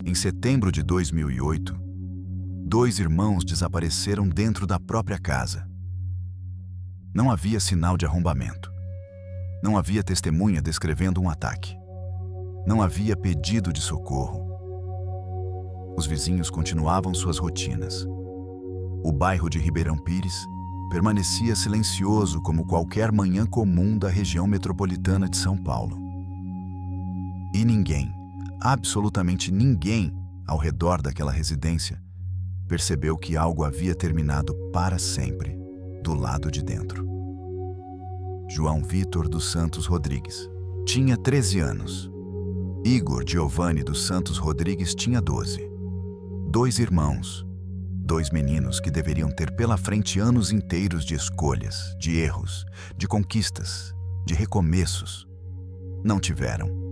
Em setembro de 2008, dois irmãos desapareceram dentro da própria casa. Não havia sinal de arrombamento. Não havia testemunha descrevendo um ataque. Não havia pedido de socorro. Os vizinhos continuavam suas rotinas. O bairro de Ribeirão Pires permanecia silencioso como qualquer manhã comum da região metropolitana de São Paulo. E ninguém, absolutamente ninguém, ao redor daquela residência, percebeu que algo havia terminado para sempre do lado de dentro. João Vitor dos Santos Rodrigues tinha 13 anos. Igor Giovanni dos Santos Rodrigues tinha 12. Dois irmãos, dois meninos que deveriam ter pela frente anos inteiros de escolhas, de erros, de conquistas, de recomeços. Não tiveram.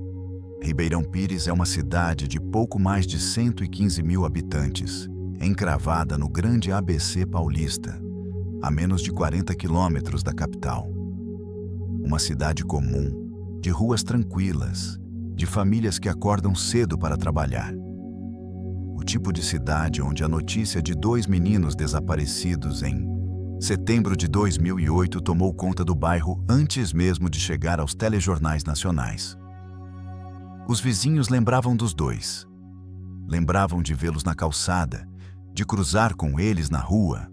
Ribeirão Pires é uma cidade de pouco mais de 115 mil habitantes, encravada no grande ABC paulista, a menos de 40 quilômetros da capital. Uma cidade comum, de ruas tranquilas, de famílias que acordam cedo para trabalhar. O tipo de cidade onde a notícia de dois meninos desaparecidos em setembro de 2008 tomou conta do bairro antes mesmo de chegar aos telejornais nacionais. Os vizinhos lembravam dos dois. Lembravam de vê-los na calçada, de cruzar com eles na rua.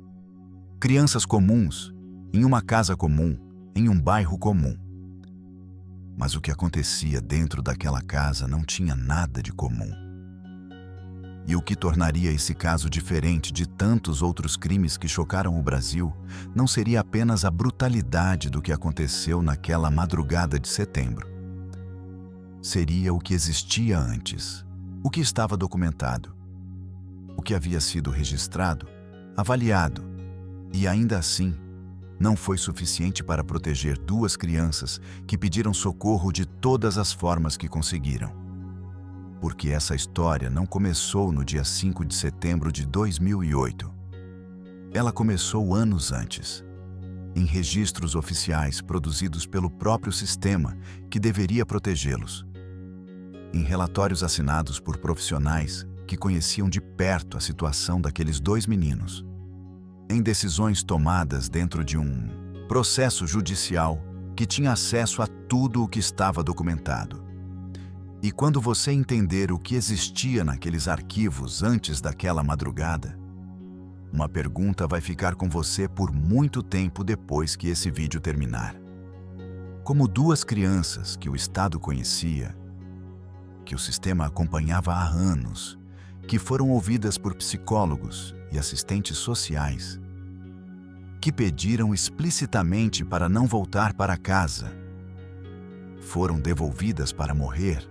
Crianças comuns, em uma casa comum, em um bairro comum. Mas o que acontecia dentro daquela casa não tinha nada de comum. E o que tornaria esse caso diferente de tantos outros crimes que chocaram o Brasil não seria apenas a brutalidade do que aconteceu naquela madrugada de setembro. Seria o que existia antes, o que estava documentado, o que havia sido registrado, avaliado, e ainda assim não foi suficiente para proteger duas crianças que pediram socorro de todas as formas que conseguiram. Porque essa história não começou no dia 5 de setembro de 2008. Ela começou anos antes, em registros oficiais produzidos pelo próprio sistema que deveria protegê-los, em relatórios assinados por profissionais que conheciam de perto a situação daqueles dois meninos, em decisões tomadas dentro de um processo judicial que tinha acesso a tudo o que estava documentado. E quando você entender o que existia naqueles arquivos antes daquela madrugada, uma pergunta vai ficar com você por muito tempo depois que esse vídeo terminar. Como duas crianças que o Estado conhecia, que o sistema acompanhava há anos, que foram ouvidas por psicólogos e assistentes sociais, que pediram explicitamente para não voltar para casa, foram devolvidas para morrer.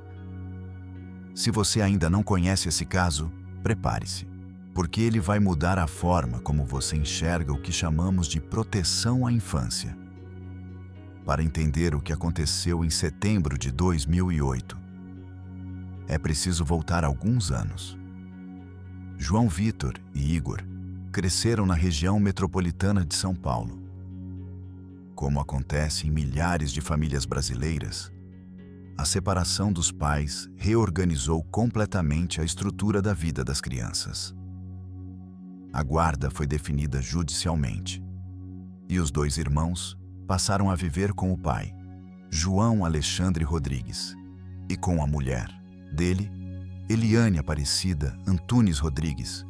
Se você ainda não conhece esse caso, prepare-se, porque ele vai mudar a forma como você enxerga o que chamamos de proteção à infância. Para entender o que aconteceu em setembro de 2008, é preciso voltar alguns anos. João Vitor e Igor cresceram na região metropolitana de São Paulo. Como acontece em milhares de famílias brasileiras, a separação dos pais reorganizou completamente a estrutura da vida das crianças. A guarda foi definida judicialmente, e os dois irmãos passaram a viver com o pai, João Alexandre Rodrigues, e com a mulher dele, Eliane Aparecida Antunes Rodrigues,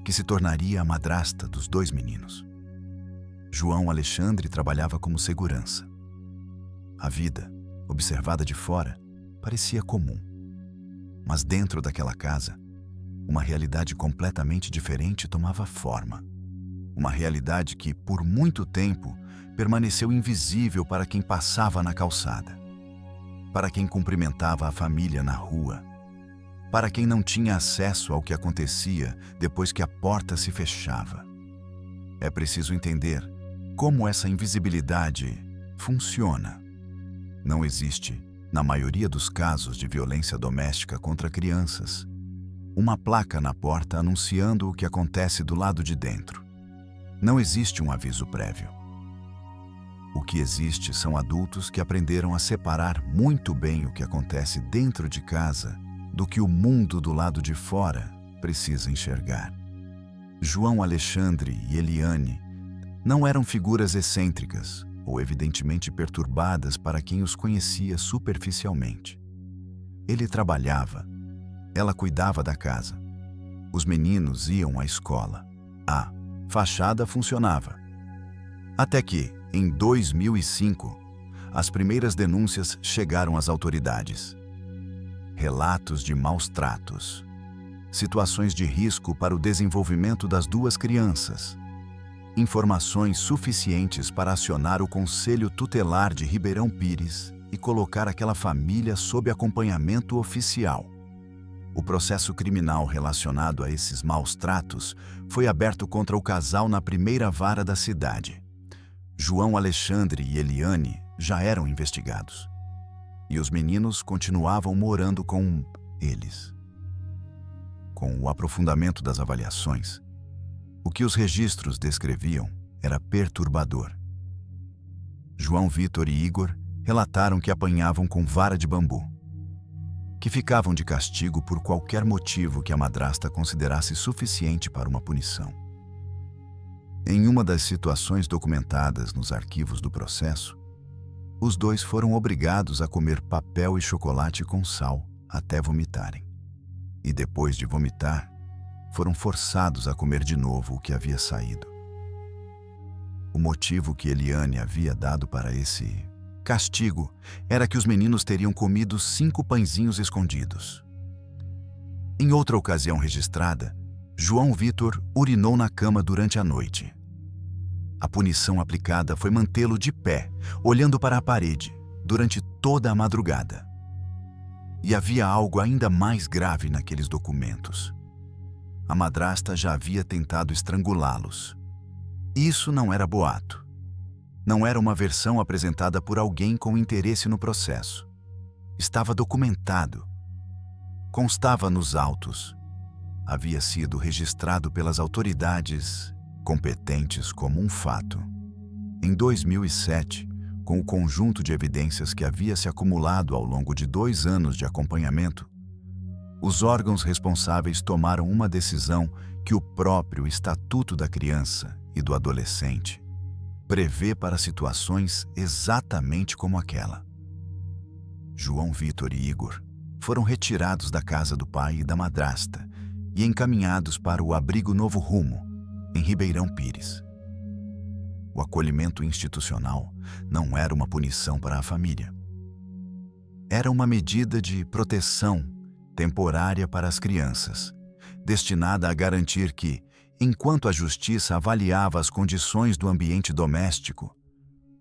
que se tornaria a madrasta dos dois meninos. João Alexandre trabalhava como segurança. A vida, observada de fora, parecia comum. Mas dentro daquela casa, uma realidade completamente diferente tomava forma. Uma realidade que, por muito tempo, permaneceu invisível para quem passava na calçada, para quem cumprimentava a família na rua, para quem não tinha acesso ao que acontecia depois que a porta se fechava. É preciso entender como essa invisibilidade funciona. Não existe, na maioria dos casos de violência doméstica contra crianças, uma placa na porta anunciando o que acontece do lado de dentro. Não existe um aviso prévio. O que existe são adultos que aprenderam a separar muito bem o que acontece dentro de casa do que o mundo do lado de fora precisa enxergar. João Alexandre e Eliane não eram figuras excêntricas ou evidentemente perturbadas para quem os conhecia superficialmente. Ele trabalhava, ela cuidava da casa. Os meninos iam à escola. A fachada funcionava. Até que, em 2005, as primeiras denúncias chegaram às autoridades. Relatos de maus tratos, situações de risco para o desenvolvimento das duas crianças, informações suficientes para acionar o Conselho Tutelar de Ribeirão Pires e colocar aquela família sob acompanhamento oficial. O processo criminal relacionado a esses maus tratos foi aberto contra o casal na primeira vara da cidade. João Alexandre e Eliane já eram investigados. E os meninos continuavam morando com eles. Com o aprofundamento das avaliações, o que os registros descreviam era perturbador. João Vitor e Igor relataram que apanhavam com vara de bambu, que ficavam de castigo por qualquer motivo que a madrasta considerasse suficiente para uma punição. Em uma das situações documentadas nos arquivos do processo, os dois foram obrigados a comer papel e chocolate com sal até vomitarem. E depois de vomitar, foram forçados a comer de novo o que havia saído. O motivo que Eliane havia dado para esse castigo era que os meninos teriam comido 5 pãezinhos escondidos. Em outra ocasião registrada, João Vitor urinou na cama durante a noite. A punição aplicada foi mantê-lo de pé, olhando para a parede, durante toda a madrugada. E havia algo ainda mais grave naqueles documentos. A madrasta já havia tentado estrangulá-los. Isso não era boato. Não era uma versão apresentada por alguém com interesse no processo. Estava documentado. Constava nos autos. Havia sido registrado pelas autoridades competentes como um fato. Em 2007, com o conjunto de evidências que havia se acumulado ao longo de 2 anos de acompanhamento, os órgãos responsáveis tomaram uma decisão que o próprio Estatuto da Criança e do Adolescente prevê para situações exatamente como aquela. João Vitor e Igor foram retirados da casa do pai e da madrasta e encaminhados para o abrigo Novo Rumo, em Ribeirão Pires. O acolhimento institucional não era uma punição para a família. Era uma medida de proteção temporária para as crianças, destinada a garantir que, enquanto a justiça avaliava as condições do ambiente doméstico,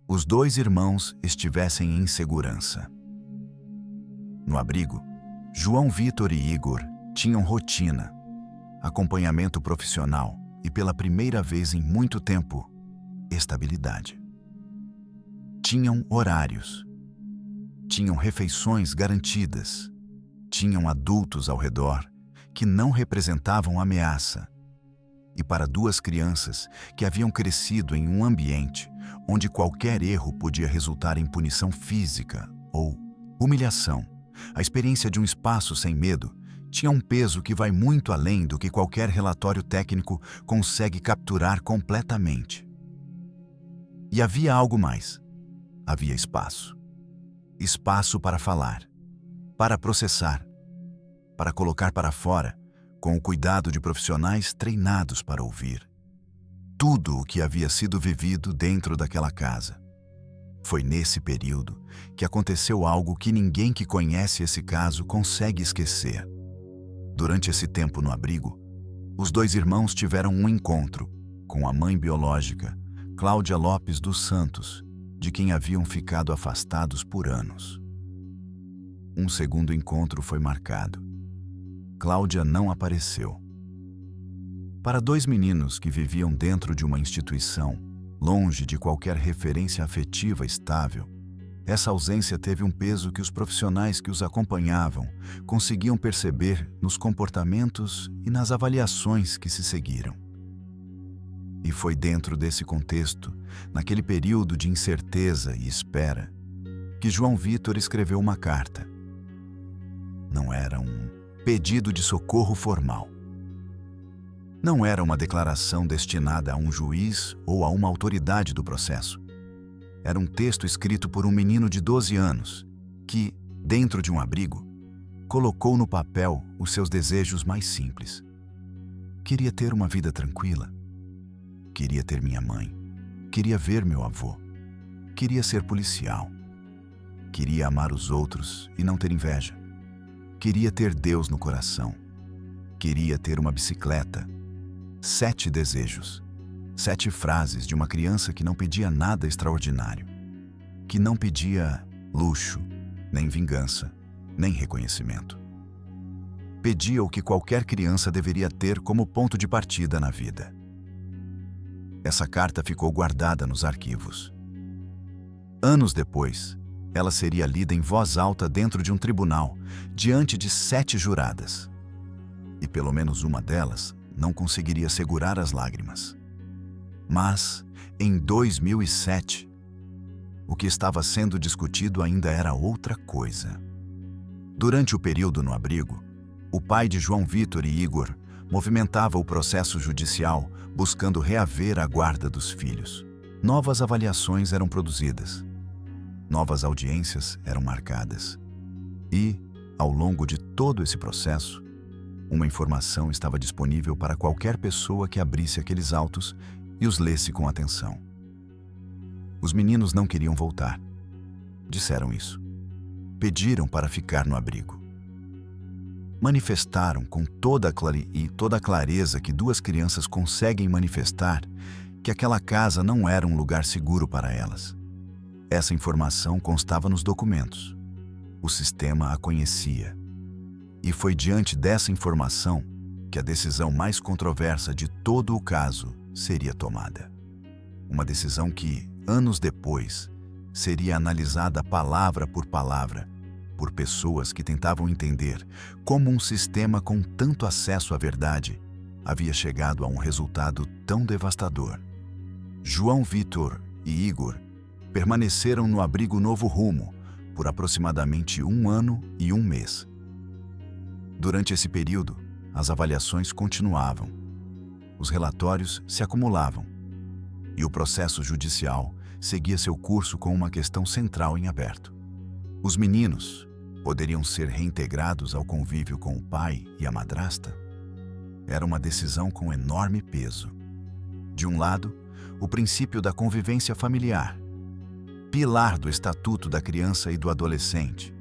os 2 irmãos estivessem em segurança. No abrigo, João Vitor e Igor tinham rotina, acompanhamento profissional e, pela primeira vez em muito tempo, estabilidade. Tinham horários, tinham refeições garantidas, tinham adultos ao redor que não representavam ameaça. E para 2 crianças que haviam crescido em um ambiente onde qualquer erro podia resultar em punição física ou humilhação, a experiência de um espaço sem medo tinha um peso que vai muito além do que qualquer relatório técnico consegue capturar completamente. E havia algo mais. Havia espaço. Espaço para falar, para processar, para colocar para fora, com o cuidado de profissionais treinados para ouvir, tudo o que havia sido vivido dentro daquela casa. Foi nesse período que aconteceu algo que ninguém que conhece esse caso consegue esquecer. Durante esse tempo no abrigo, os 2 irmãos tiveram um encontro com a mãe biológica, Cláudia Lopes dos Santos, de quem haviam ficado afastados por anos. Um segundo encontro foi marcado. Cláudia não apareceu. Para 2 meninos que viviam dentro de uma instituição, longe de qualquer referência afetiva estável, essa ausência teve um peso que os profissionais que os acompanhavam conseguiam perceber nos comportamentos e nas avaliações que se seguiram. E foi dentro desse contexto, naquele período de incerteza e espera, que João Vitor escreveu uma carta. Não era um Pedido de socorro formal. Não era uma declaração destinada a um juiz ou a uma autoridade do processo. Era um texto escrito por um menino de 12 anos que, dentro de um abrigo, colocou no papel os seus desejos mais simples. Queria ter uma vida tranquila. Queria ter minha mãe. Queria ver meu avô. Queria ser policial. Queria amar os outros e não ter inveja. Queria ter Deus no coração. Queria ter uma bicicleta. 7 desejos. 7 frases de uma criança que não pedia nada extraordinário. Que não pedia luxo, nem vingança, nem reconhecimento. Pedia o que qualquer criança deveria ter como ponto de partida na vida. Essa carta ficou guardada nos arquivos. Anos depois, ela seria lida em voz alta dentro de um tribunal, diante de 7 juradas. E pelo menos uma delas não conseguiria segurar as lágrimas. Mas, em 2007, o que estava sendo discutido ainda era outra coisa. Durante o período no abrigo, o pai de João Vitor e Igor movimentava o processo judicial buscando reaver a guarda dos filhos. Novas avaliações eram produzidas. Novas audiências eram marcadas. E, ao longo de todo esse processo, uma informação estava disponível para qualquer pessoa que abrisse aqueles autos e os lesse com atenção. Os meninos não queriam voltar. Disseram isso. Pediram para ficar no abrigo. Manifestaram com toda a clareza que 2 crianças conseguem manifestar que aquela casa não era um lugar seguro para elas. Essa informação constava nos documentos. O sistema a conhecia. E foi diante dessa informação que a decisão mais controversa de todo o caso seria tomada. Uma decisão que, anos depois, seria analisada palavra por palavra por pessoas que tentavam entender como um sistema com tanto acesso à verdade havia chegado a um resultado tão devastador. João Vitor e Igor permaneceram no abrigo Novo Rumo por aproximadamente 1 ano e 1 mês. Durante esse período, as avaliações continuavam, os relatórios se acumulavam e o processo judicial seguia seu curso com uma questão central em aberto. Os meninos poderiam ser reintegrados ao convívio com o pai e a madrasta? Era uma decisão com enorme peso. De um lado, o princípio da convivência familiar, pilar do Estatuto da Criança e do Adolescente,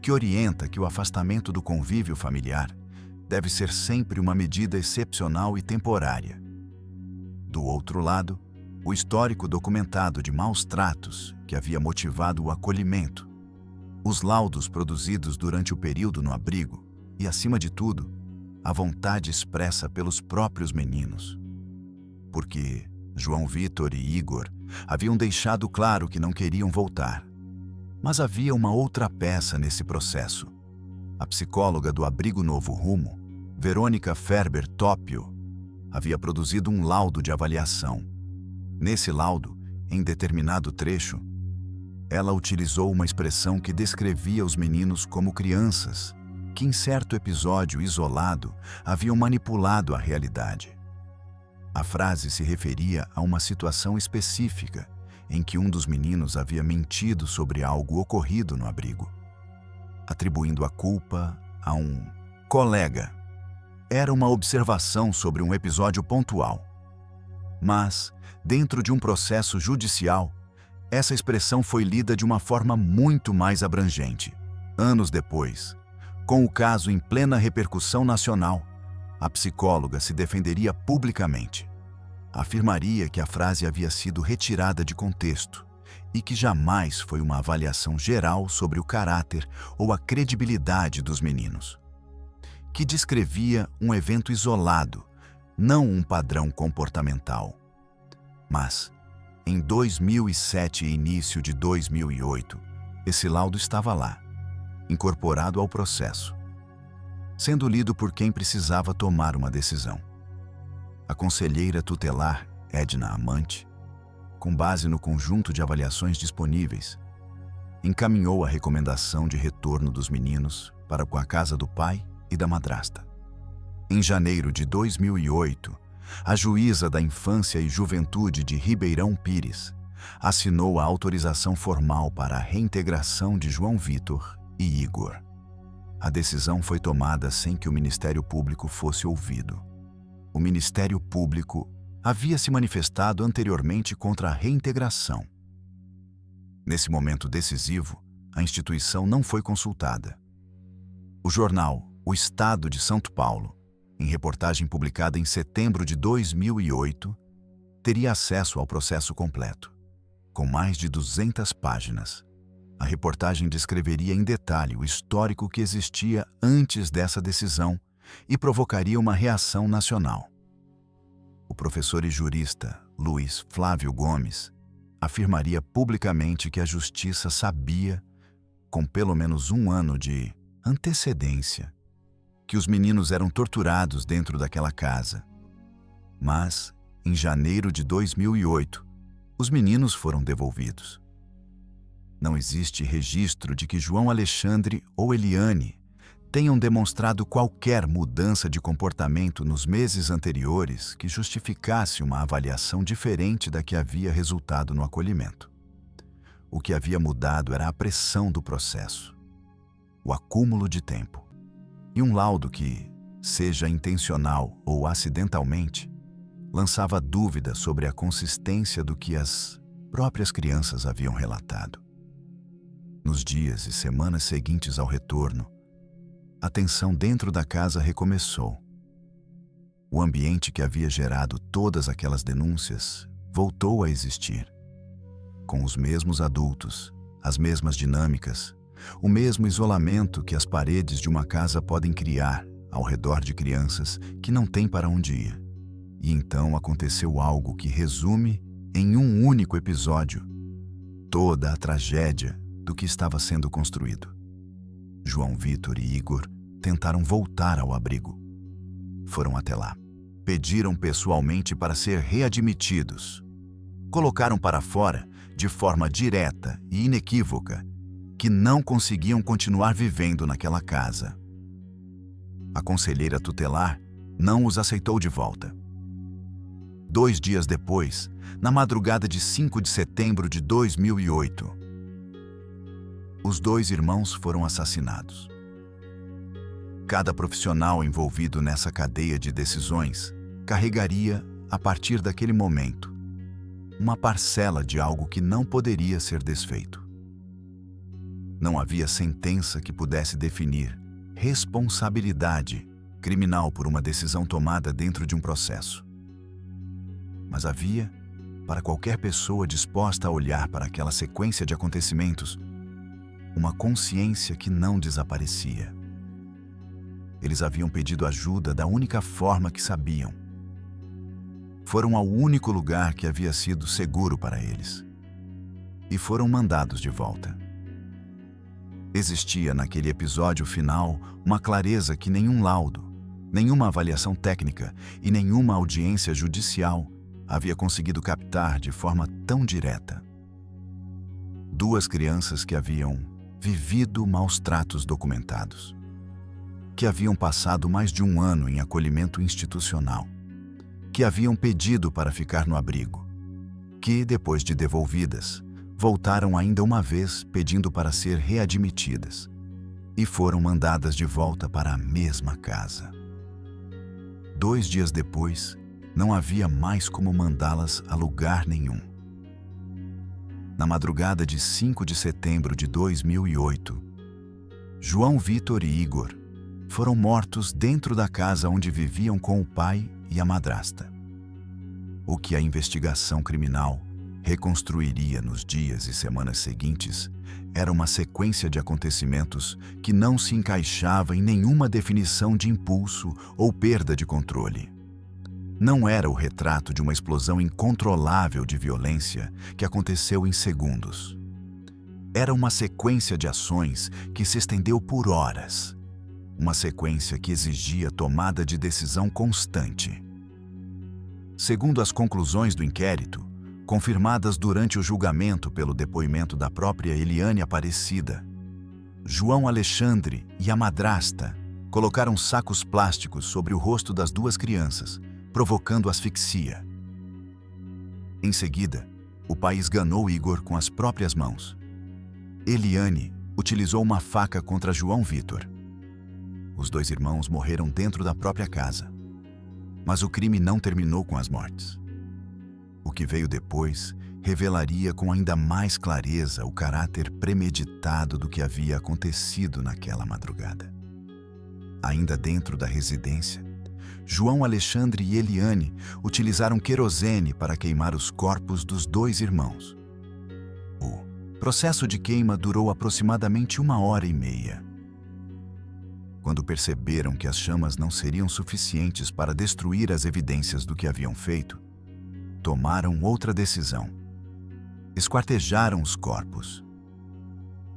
que orienta que o afastamento do convívio familiar deve ser sempre uma medida excepcional e temporária. Do outro lado, o histórico documentado de maus tratos que havia motivado o acolhimento, os laudos produzidos durante o período no abrigo e, acima de tudo, a vontade expressa pelos próprios meninos. Porque João Vitor e Igor haviam deixado claro que não queriam voltar. Mas havia uma outra peça nesse processo. A psicóloga do Abrigo Novo Rumo, Verônica Ferber Tópio, havia produzido um laudo de avaliação. Nesse laudo, em determinado trecho, ela utilizou uma expressão que descrevia os meninos como crianças, que em certo episódio isolado haviam manipulado a realidade. A frase se referia a uma situação específica em que um dos meninos havia mentido sobre algo ocorrido no abrigo, atribuindo a culpa a um colega. Era uma observação sobre um episódio pontual. Mas, dentro de um processo judicial, essa expressão foi lida de uma forma muito mais abrangente. Anos depois, com o caso em plena repercussão nacional, a psicóloga se defenderia publicamente. Afirmaria que a frase havia sido retirada de contexto e que jamais foi uma avaliação geral sobre o caráter ou a credibilidade dos meninos. Que descrevia um evento isolado, não um padrão comportamental. Mas, em 2007 e início de 2008, esse laudo estava lá, incorporado ao processo, sendo lido por quem precisava tomar uma decisão. A conselheira tutelar, Edna Amante, com base no conjunto de avaliações disponíveis, encaminhou a recomendação de retorno dos meninos para a casa do pai e da madrasta. Em janeiro de 2008, a juíza da Infância e Juventude de Ribeirão Pires assinou a autorização formal para a reintegração de João Vitor e Igor. A decisão foi tomada sem que o Ministério Público fosse ouvido. O Ministério Público havia se manifestado anteriormente contra a reintegração. Nesse momento decisivo, a instituição não foi consultada. O jornal O Estado de São Paulo, em reportagem publicada em setembro de 2008, teria acesso ao processo completo. Com mais de 200 páginas, a reportagem descreveria em detalhe o histórico que existia antes dessa decisão e provocaria uma reação nacional. O professor e jurista Luiz Flávio Gomes afirmaria publicamente que a justiça sabia, com pelo menos um ano de antecedência, que os meninos eram torturados dentro daquela casa. Mas, em janeiro de 2008, os meninos foram devolvidos. Não existe registro de que João Alexandre ou Eliane tenham demonstrado qualquer mudança de comportamento nos meses anteriores que justificasse uma avaliação diferente da que havia resultado no acolhimento. O que havia mudado era a pressão do processo, o acúmulo de tempo, e um laudo que, seja intencional ou acidentalmente, lançava dúvida sobre a consistência do que as próprias crianças haviam relatado. Nos dias e semanas seguintes ao retorno, a tensão dentro da casa recomeçou. O ambiente que havia gerado todas aquelas denúncias voltou a existir, com os mesmos adultos, as mesmas dinâmicas, o mesmo isolamento que as paredes de uma casa podem criar ao redor de crianças que não têm para onde ir. E então aconteceu algo que resume, em um único episódio, toda a tragédia do que estava sendo construído. João Vitor e Igor tentaram voltar ao abrigo. Foram até lá. Pediram pessoalmente para ser readmitidos. Colocaram para fora, de forma direta e inequívoca, que não conseguiam continuar vivendo naquela casa. A conselheira tutelar não os aceitou de volta. 2 dias depois, na madrugada de 5 de setembro de 2008, os 2 irmãos foram assassinados. Cada profissional envolvido nessa cadeia de decisões carregaria, a partir daquele momento, uma parcela de algo que não poderia ser desfeito. Não havia sentença que pudesse definir responsabilidade criminal por uma decisão tomada dentro de um processo. Mas havia, para qualquer pessoa disposta a olhar para aquela sequência de acontecimentos, uma consciência que não desaparecia. Eles haviam pedido ajuda da única forma que sabiam. Foram ao único lugar que havia sido seguro para eles. E foram mandados de volta. Existia naquele episódio final uma clareza que nenhum laudo, nenhuma avaliação técnica e nenhuma audiência judicial havia conseguido captar de forma tão direta. 2 crianças que haviam vivido maus tratos documentados, que haviam passado mais de 1 ano em acolhimento institucional, que haviam pedido para ficar no abrigo, que, depois de devolvidas, voltaram ainda uma vez pedindo para ser readmitidas e foram mandadas de volta para a mesma casa. 2 dias depois, não havia mais como mandá-las a lugar nenhum. Na madrugada de 5 de setembro de 2008, João Vitor e Igor foram mortos dentro da casa onde viviam com o pai e a madrasta. O que a investigação criminal reconstruiria nos dias e semanas seguintes era uma sequência de acontecimentos que não se encaixava em nenhuma definição de impulso ou perda de controle. Não era o retrato de uma explosão incontrolável de violência que aconteceu em segundos. Era uma sequência de ações que se estendeu por horas. Uma sequência que exigia tomada de decisão constante. Segundo as conclusões do inquérito, confirmadas durante o julgamento pelo depoimento da própria Eliane Aparecida, João Alexandre e a madrasta Colocaram sacos plásticos sobre o rosto das duas crianças, provocando asfixia. Em seguida, o pai esganou Igor com as próprias mãos. Eliane utilizou uma faca contra João Vitor. Os dois irmãos morreram dentro da própria casa. Mas o crime não terminou com as mortes. O que veio depois revelaria com ainda mais clareza o caráter premeditado do que havia acontecido naquela madrugada. Ainda dentro da residência, João Alexandre e Eliane utilizaram querosene para queimar os corpos dos dois irmãos. O processo de queima durou aproximadamente 1h30. Quando perceberam que as chamas não seriam suficientes para destruir as evidências do que haviam feito, tomaram outra decisão. Esquartejaram os corpos.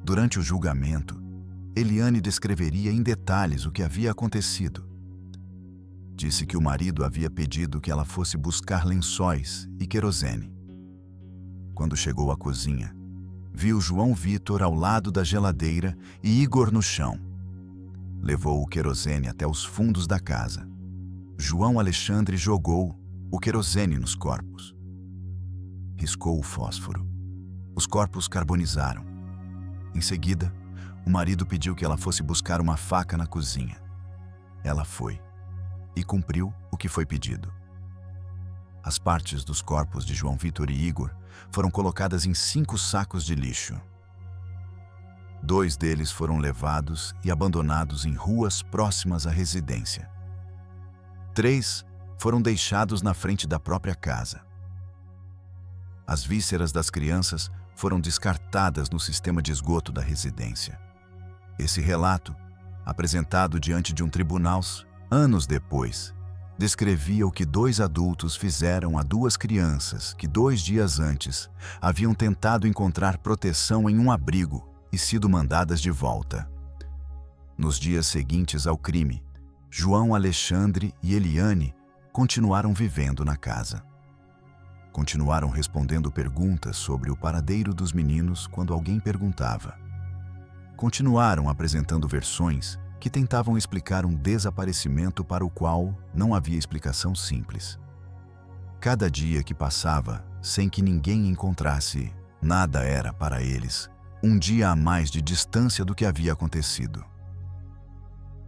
Durante o julgamento, Eliane descreveria em detalhes o que havia acontecido. Disse que o marido havia pedido que ela fosse buscar lençóis e querosene. Quando chegou à cozinha, viu João Vitor ao lado da geladeira e Igor no chão. Levou o querosene até os fundos da casa. João Alexandre jogou o querosene nos corpos. Riscou o fósforo. Os corpos carbonizaram. Em seguida, o marido pediu que ela fosse buscar uma faca na cozinha. Ela foi e cumpriu o que foi pedido. As partes dos corpos de João Vitor e Igor foram colocadas em 5 sacos de lixo. 2 deles foram levados e abandonados em ruas próximas à residência. 3 foram deixados na frente da própria casa. As vísceras das crianças foram descartadas no sistema de esgoto da residência. Esse relato, apresentado diante de um tribunal anos depois, descrevia o que 2 adultos fizeram a 2 crianças que 2 dias antes haviam tentado encontrar proteção em um abrigo e sido mandadas de volta. Nos dias seguintes ao crime, João Alexandre e Eliane continuaram vivendo na casa. Continuaram respondendo perguntas sobre o paradeiro dos meninos quando alguém perguntava. Continuaram apresentando versões que tentavam explicar um desaparecimento para o qual não havia explicação simples. Cada dia que passava sem que ninguém encontrasse, nada era para eles um dia a mais de distância do que havia acontecido.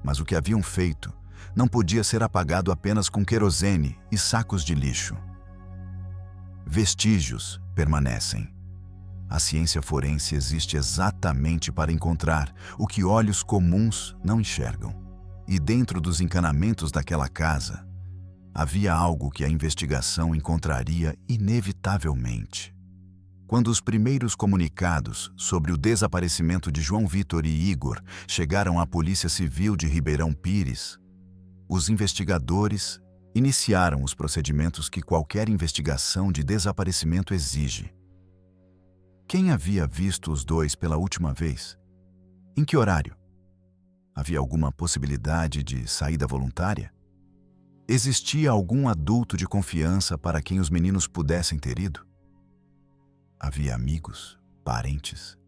Mas o que haviam feito não podia ser apagado apenas com querosene e sacos de lixo. Vestígios permanecem. A ciência forense existe exatamente para encontrar o que olhos comuns não enxergam. E dentro dos encanamentos daquela casa, havia algo que a investigação encontraria inevitavelmente. Quando os primeiros comunicados sobre o desaparecimento de João Vitor e Igor chegaram à Polícia Civil de Ribeirão Pires, os investigadores iniciaram os procedimentos que qualquer investigação de desaparecimento exige. Quem havia visto os dois pela última vez? Em que horário? Havia alguma possibilidade de saída voluntária? Existia algum adulto de confiança para quem os meninos pudessem ter ido? Havia amigos, parentes,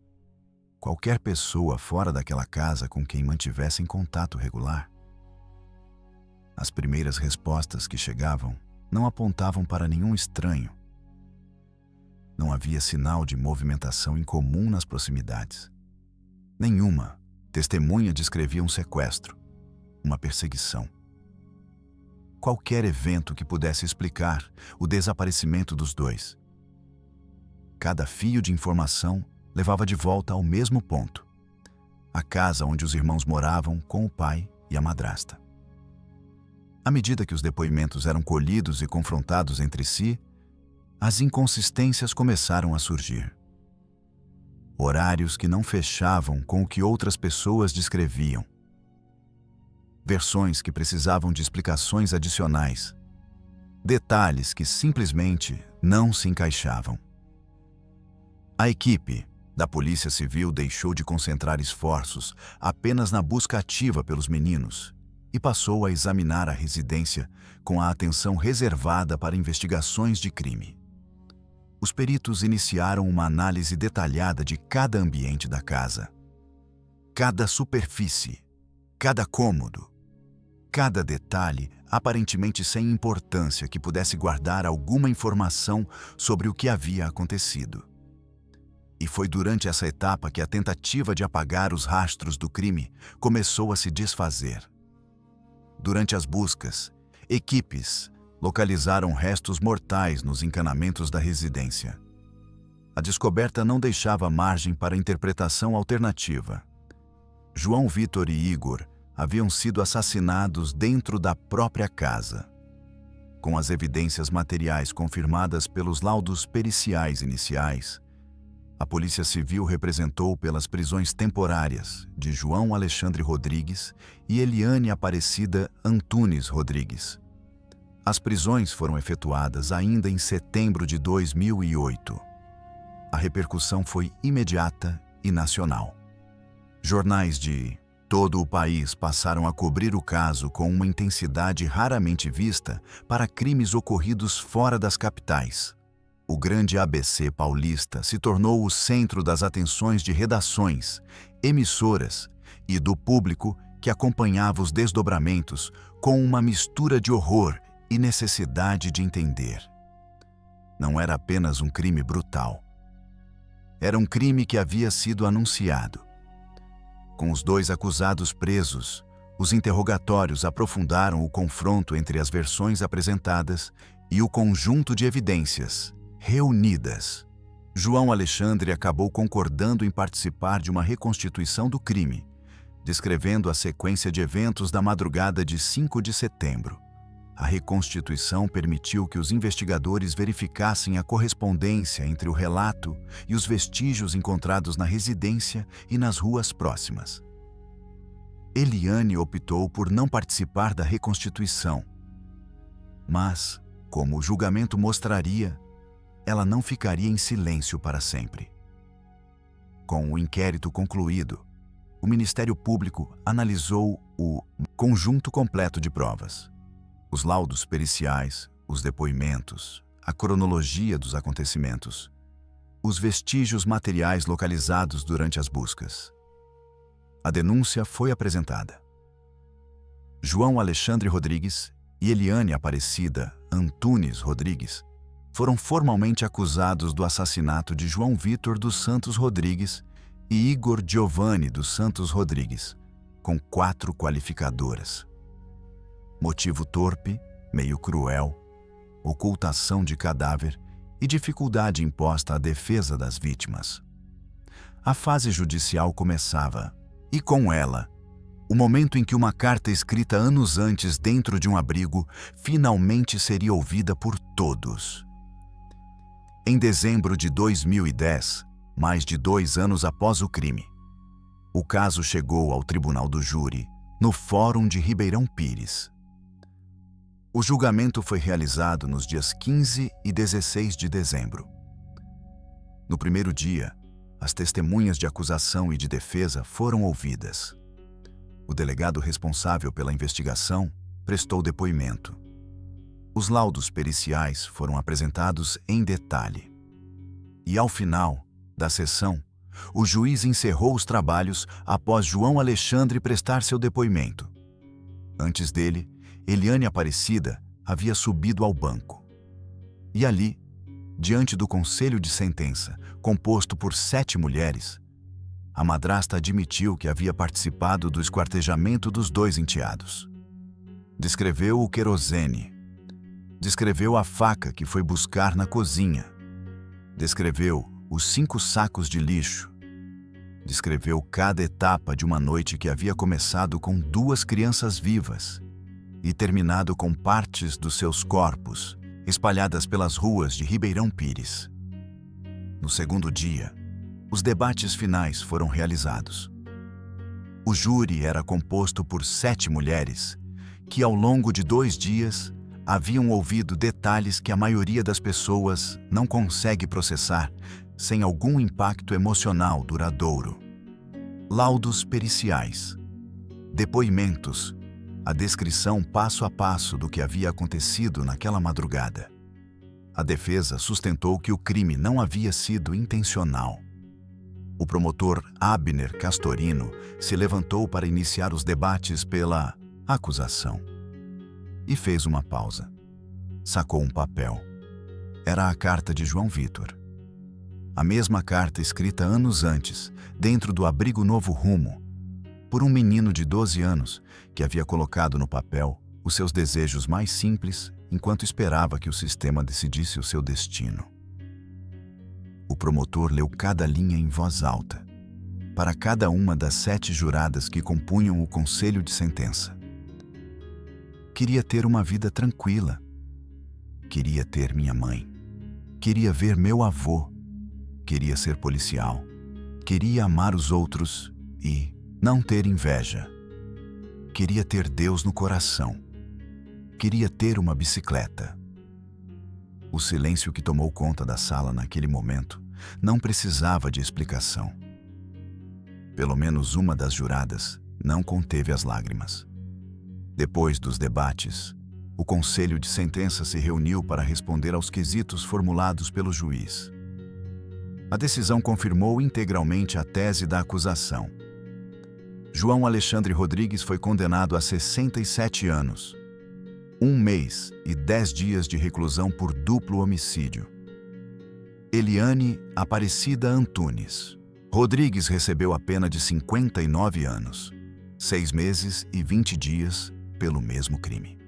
qualquer pessoa fora daquela casa com quem mantivessem contato regular. As primeiras respostas que chegavam não apontavam para nenhum estranho. Não havia sinal de movimentação incomum nas proximidades. Nenhuma testemunha descrevia um sequestro, uma perseguição. Qualquer evento que pudesse explicar o desaparecimento dos dois. Cada fio de informação levava de volta ao mesmo ponto: a casa onde os irmãos moravam com o pai e a madrasta. À medida que os depoimentos eram colhidos e confrontados entre si, as inconsistências começaram a surgir. Horários que não fechavam com o que outras pessoas descreviam. Versões que precisavam de explicações adicionais. Detalhes que simplesmente não se encaixavam. A equipe da Polícia Civil deixou de concentrar esforços apenas na busca ativa pelos meninos e passou a examinar a residência com a atenção reservada para investigações de crime. Os peritos iniciaram uma análise detalhada de cada ambiente da casa. Cada superfície, cada cômodo, cada detalhe aparentemente sem importância que pudesse guardar alguma informação sobre o que havia acontecido. E foi durante essa etapa que a tentativa de apagar os rastros do crime começou a se desfazer. Durante as buscas, equipes localizaram restos mortais nos encanamentos da residência. A descoberta não deixava margem para interpretação alternativa. João Vitor e Igor haviam sido assassinados dentro da própria casa. Com as evidências materiais confirmadas pelos laudos periciais iniciais, a Polícia Civil representou pelas prisões temporárias de João Alexandre Rodrigues e Eliane Aparecida Antunes Rodrigues. As prisões foram efetuadas ainda em setembro de 2008. A repercussão foi imediata e nacional. Jornais de todo o país passaram a cobrir o caso com uma intensidade raramente vista para crimes ocorridos fora das capitais. O grande ABC paulista se tornou o centro das atenções de redações, emissoras e do público que acompanhava os desdobramentos com uma mistura de horror e necessidade de entender. Não era apenas um crime brutal. Era um crime que havia sido anunciado. Com os dois acusados presos, os interrogatórios aprofundaram o confronto entre as versões apresentadas e o conjunto de evidências reunidas. João Alexandre acabou concordando em participar de uma reconstituição do crime, descrevendo a sequência de eventos da madrugada de 5 de setembro. A reconstituição permitiu que os investigadores verificassem a correspondência entre o relato e os vestígios encontrados na residência e nas ruas próximas. Eliane optou por não participar da reconstituição, mas, como o julgamento mostraria, ela não ficaria em silêncio para sempre. Com o inquérito concluído, o Ministério Público analisou o conjunto completo de provas. Os laudos periciais, os depoimentos, a cronologia dos acontecimentos, os vestígios materiais localizados durante as buscas. A denúncia foi apresentada. João Alexandre Rodrigues e Eliane Aparecida Antunes Rodrigues foram formalmente acusados do assassinato de João Vitor dos Santos Rodrigues e Igor Giovanni dos Santos Rodrigues, com 4 qualificadoras: motivo torpe, meio cruel, ocultação de cadáver e dificuldade imposta à defesa das vítimas. A fase judicial começava, e com ela, o momento em que uma carta escrita anos antes dentro de um abrigo finalmente seria ouvida por todos. Em dezembro de 2010, mais de 2 anos após o crime, o caso chegou ao Tribunal do Júri, no Fórum de Ribeirão Pires. O julgamento foi realizado nos dias 15 e 16 de dezembro. No primeiro dia, as testemunhas de acusação e de defesa foram ouvidas. O delegado responsável pela investigação prestou depoimento. Os laudos periciais foram apresentados em detalhe. E ao final da sessão, o juiz encerrou os trabalhos após João Alexandre prestar seu depoimento. Antes dele, Eliane Aparecida havia subido ao banco. E ali, diante do conselho de sentença, composto por 7 mulheres, a madrasta admitiu que havia participado do esquartejamento dos 2 enteados. Descreveu o querosene. Descreveu a faca que foi buscar na cozinha. Descreveu os 5 sacos de lixo. Descreveu cada etapa de uma noite que havia começado com 2 crianças vivas e terminado com partes dos seus corpos espalhadas pelas ruas de Ribeirão Pires. No segundo dia, os debates finais foram realizados. O júri era composto por 7 mulheres que, ao longo de 2 dias, haviam ouvido detalhes que a maioria das pessoas não consegue processar sem algum impacto emocional duradouro. Laudos periciais, depoimentos, a descrição passo a passo do que havia acontecido naquela madrugada. A defesa sustentou que o crime não havia sido intencional. O promotor Abner Castorino se levantou para iniciar os debates pela Acusação. E fez uma pausa. Sacou um papel. Era a carta de João Vitor. A mesma carta escrita anos antes, dentro do abrigo Novo Rumo, por um menino de 12 anos que havia colocado no papel os seus desejos mais simples enquanto esperava que o sistema decidisse o seu destino. O promotor leu cada linha em voz alta, para cada uma das 7 juradas que compunham o conselho de sentença. Queria ter uma vida tranquila. Queria ter minha mãe. Queria ver meu avô. Queria ser policial. Queria amar os outros e não ter inveja. Queria ter Deus no coração. Queria ter uma bicicleta. O silêncio que tomou conta da sala naquele momento não precisava de explicação. Pelo menos uma das juradas não conteve as lágrimas. Depois dos debates, o conselho de sentença se reuniu para responder aos quesitos formulados pelo juiz. A decisão confirmou integralmente a tese da acusação. João Alexandre Rodrigues foi condenado a 67 anos, 1 mês e 10 dias de reclusão por duplo homicídio. Eliane Aparecida Antunes Rodrigues recebeu a pena de 59 anos, 6 meses e 20 dias pelo mesmo crime.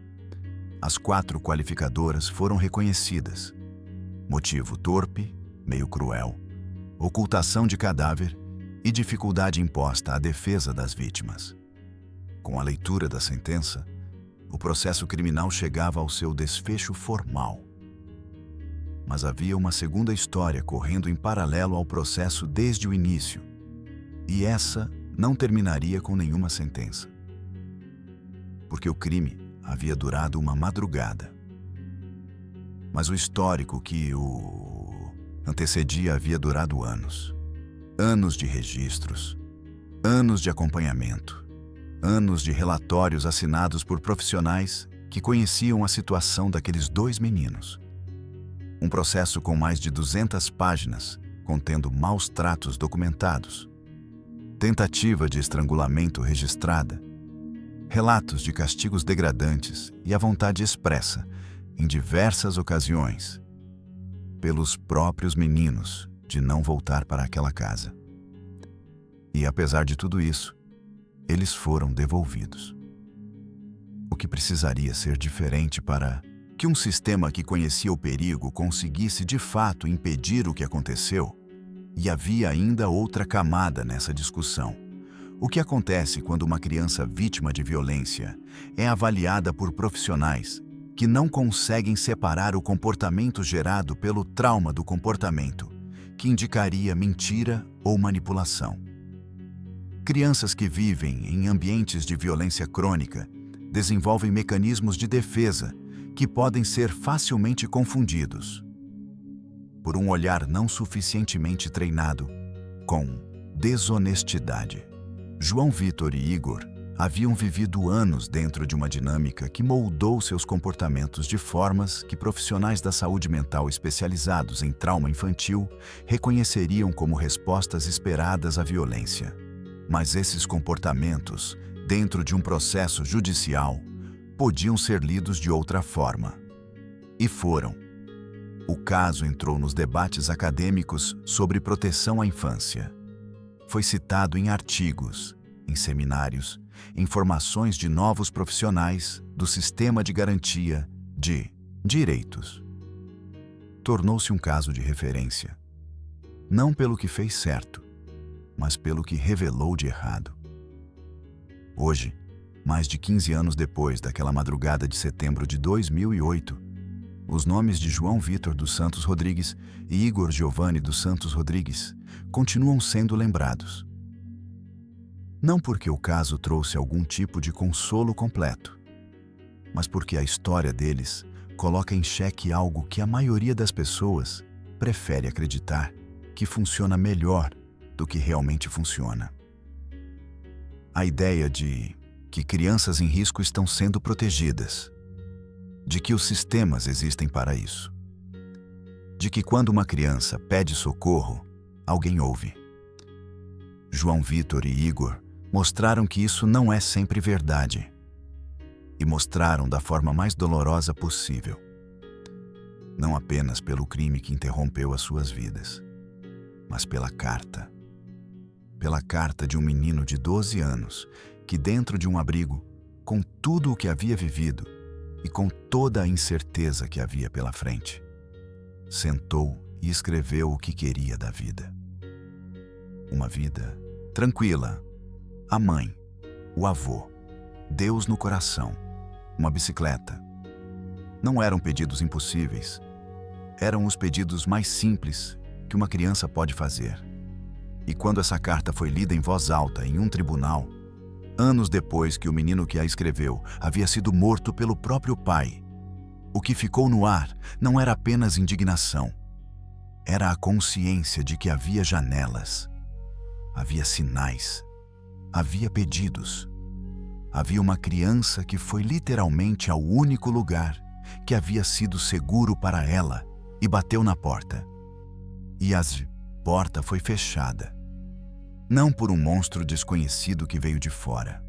As 4 qualificadoras foram reconhecidas. Motivo torpe, meio cruel, ocultação de cadáver e dificuldade imposta à defesa das vítimas. Com a leitura da sentença, o processo criminal chegava ao seu desfecho formal. Mas havia uma segunda história correndo em paralelo ao processo desde o início, e essa não terminaria com nenhuma sentença. Porque o crime havia durado uma madrugada. Mas o histórico que o antecedia havia durado anos. Anos de registros, anos de acompanhamento, anos de relatórios assinados por profissionais que conheciam a situação daqueles 2 meninos. Um processo com mais de 200 páginas, contendo maus tratos documentados, tentativa de estrangulamento registrada, relatos de castigos degradantes e a vontade expressa, em diversas ocasiões, pelos próprios meninos de não voltar para aquela casa. E apesar de tudo isso, eles foram devolvidos. O que precisaria ser diferente para que um sistema que conhecia o perigo conseguisse de fato impedir o que aconteceu? E havia ainda outra camada nessa discussão. O que acontece quando uma criança vítima de violência é avaliada por profissionais que não conseguem separar o comportamento gerado pelo trauma do comportamento, que indicaria mentira ou manipulação? Crianças que vivem em ambientes de violência crônica desenvolvem mecanismos de defesa que podem ser facilmente confundidos por um olhar não suficientemente treinado com desonestidade. João Vitor e Igor haviam vivido anos dentro de uma dinâmica que moldou seus comportamentos de formas que profissionais da saúde mental especializados em trauma infantil reconheceriam como respostas esperadas à violência. Mas esses comportamentos, dentro de um processo judicial, podiam ser lidos de outra forma. E foram. O caso entrou nos debates acadêmicos sobre proteção à infância. Foi citado em artigos, em seminários, em formações de novos profissionais do sistema de garantia de direitos. Tornou-se um caso de referência, não pelo que fez certo, mas pelo que revelou de errado. Hoje, mais de 15 anos depois daquela madrugada de setembro de 2008, os nomes de João Vitor dos Santos Rodrigues e Igor Giovanni dos Santos Rodrigues continuam sendo lembrados. Não porque o caso trouxe algum tipo de consolo completo, mas porque a história deles coloca em xeque algo que a maioria das pessoas prefere acreditar que funciona melhor do que realmente funciona. A ideia de que crianças em risco estão sendo protegidas, de que os sistemas existem para isso, de que quando uma criança pede socorro, alguém ouve. João Vitor e Igor mostraram que isso não é sempre verdade. e mostraram da forma mais dolorosa possível. Não apenas pelo crime que interrompeu as suas vidas, mas pela carta. Pela carta de um menino de 12 anos que, dentro de um abrigo, com tudo o que havia vivido e com toda a incerteza que havia pela frente, sentou e escreveu o que queria da vida. Uma vida tranquila, a mãe, o avô, Deus no coração, uma bicicleta. Não eram pedidos impossíveis, eram os pedidos mais simples que uma criança pode fazer. E quando essa carta foi lida em voz alta em um tribunal, anos depois que o menino que a escreveu havia sido morto pelo próprio pai, o que ficou no ar não era apenas indignação, era a consciência de que havia janelas, havia sinais, havia pedidos. Havia uma criança que foi literalmente ao único lugar que havia sido seguro para ela e bateu na porta. E a porta foi fechada. Não por um monstro desconhecido que veio de fora,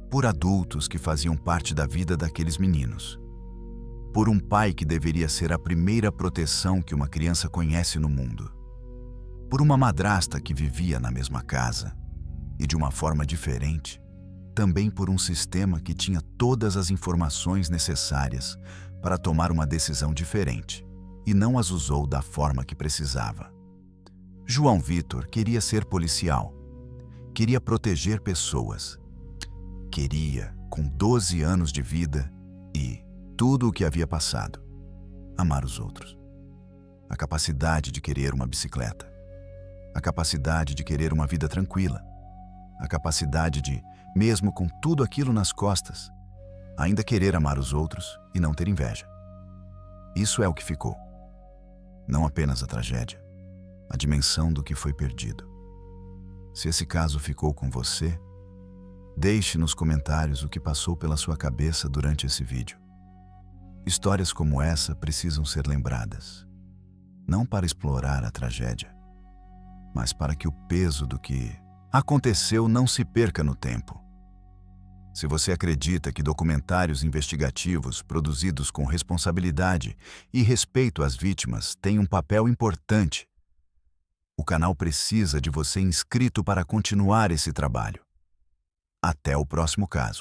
por adultos que faziam parte da vida daqueles meninos, por um pai que deveria ser a primeira proteção que uma criança conhece no mundo, por uma madrasta que vivia na mesma casa e de uma forma diferente, também por um sistema que tinha todas as informações necessárias para tomar uma decisão diferente e não as usou da forma que precisava. João Vitor queria ser policial, queria proteger pessoas, queria, com 12 anos de vida e tudo o que havia passado, amar os outros. A capacidade de querer uma bicicleta, a capacidade de querer uma vida tranquila, a capacidade de, mesmo com tudo aquilo nas costas, ainda querer amar os outros e não ter inveja. Isso é o que ficou. Não apenas a tragédia, a dimensão do que foi perdido. Se esse caso ficou com você, deixe nos comentários o que passou pela sua cabeça durante esse vídeo. Histórias como essa precisam ser lembradas, não para explorar a tragédia, mas para que o peso do que aconteceu não se perca no tempo. Se você acredita que documentários investigativos produzidos com responsabilidade e respeito às vítimas têm um papel importante, o canal precisa de você inscrito para continuar esse trabalho. Até o próximo caso.